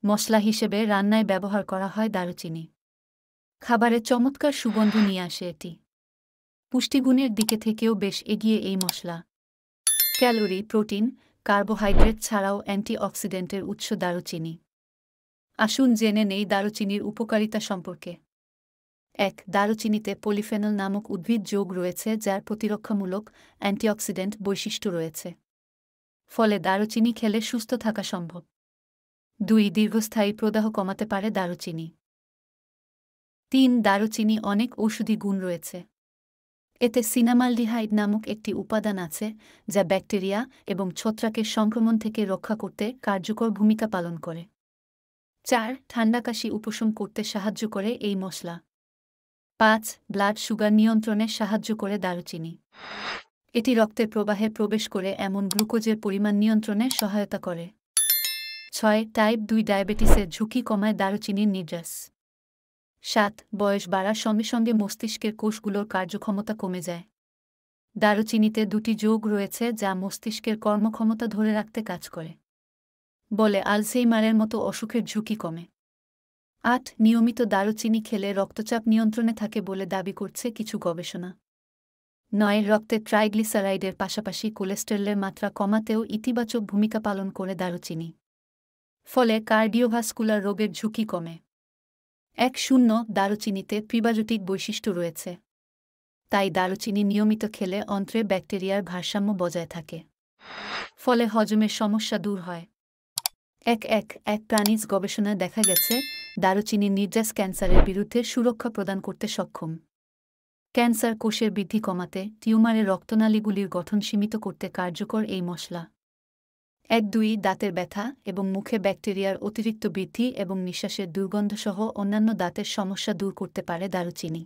মশলা হিসেবে রান্নায় ব্যবহার করা হয় দারুচিনি। খাবারে চমৎকার সুগন্ধ নিয়ে আসে এটি। পুষ্টিগুণের দিকে থেকেও বেশ এগিয়ে এই মশলা। ক্যালোরি, প্রোটিন, কার্বোহাইড্রেট ছাড়াও অ্যান্টিঅক্সিডেন্টের উৎস দারুচিনি। আসুন জেনে নেই দারুচিনির উপকারিতা সম্পর্কে। ১. দারুচিনিতে পলিফেনল নামক উদ্ভিদ যোগ রয়েছে যার প্রতিরক্ষামূলক অ্যান্টিঅক্সিডেন্ট বৈশিষ্ট্য রয়েছে। ফলে দারুচিনি খেলে সুস্থ থাকা সম্ভব। ২. দীর্ঘস্থায়ী প্রদাহ কমাতে পারে দারুচিনি। ৩. দারুচিনি অনেক ঔষধি গুণ রয়েছে। এতে সিনামালডিহাইড নামক একটি উপাদান আছে যা ব্যাকটেরিয়া এবং ছত্রাকের সংক্রমণ থেকে রক্ষা করতে কার্যকর ভূমিকা পালন করে। ৪. ঠান্ডা কাশি উপশম করতে সাহায্য করে এই মশলা। ৫. ব্লাড সুগার নিয়ন্ত্রণে সাহায্য করে দারুচিনি। এটি রক্তের প্রবাহে প্রবেশ করে এমন গ্লুকোজের পরিমাণ নিয়ন্ত্রণে সহায়তা করে। ৬. টাইপ ২ ডায়াবেটিসের ঝুঁকি কমায় দারুচিনির নির্যাস। ৭. বয়স বাড়ার সঙ্গে সঙ্গে মস্তিষ্কের কোষগুলোর কার্যক্ষমতা কমে যায়। দারুচিনিতে দুটি যোগ রয়েছে যা মস্তিষ্কের কর্মক্ষমতা ধরে রাখতে কাজ করে। বলে আলঝেইমারের মতো অসুখের ঝুঁকি কমে। ৮. নিয়মিত দারুচিনি খেলে রক্তচাপ নিয়ন্ত্রণে থাকে বলে দাবি করছে কিছু গবেষণা। ৯. রক্তে ট্রাইগ্লিসারাইডের পাশাপাশি কোলেস্টেরলের মাত্রা কমাতেও ইতিবাচক ভূমিকা পালন করে দারুচিনি। ফলে কার্ডিওভাস্কুলার রোগের ঝুঁকি কমে। ১. দারুচিনিতে প্রিবায়োটিক বৈশিষ্ট্য রয়েছে। তাই দারুচিনি নিয়মিত খেলে অন্ত্রে ব্যাকটেরিয়ার ভারসাম্য বজায় থাকে। ফলে হজমের সমস্যা দূর হয়। ১. প্রাণীজ গবেষণায় দেখা গেছে দারুচিনি নির্যাস ক্যান্সারের বিরুদ্ধে সুরক্ষা প্রদান করতে সক্ষম। ক্যান্সার কোষের বৃদ্ধি কমাতে, টিউমারের রক্তনালীগুলির গঠন সীমিত করতে কার্যকর এই মশলা। ১. দাঁতের ব্যথা এবং মুখে ব্যাকটেরিয়ার অতিরিক্ত বৃদ্ধি এবং নিঃশ্বাসের দুর্গন্ধসহ অন্যান্য দাঁতের সমস্যা দূর করতে পারে দারুচিনি।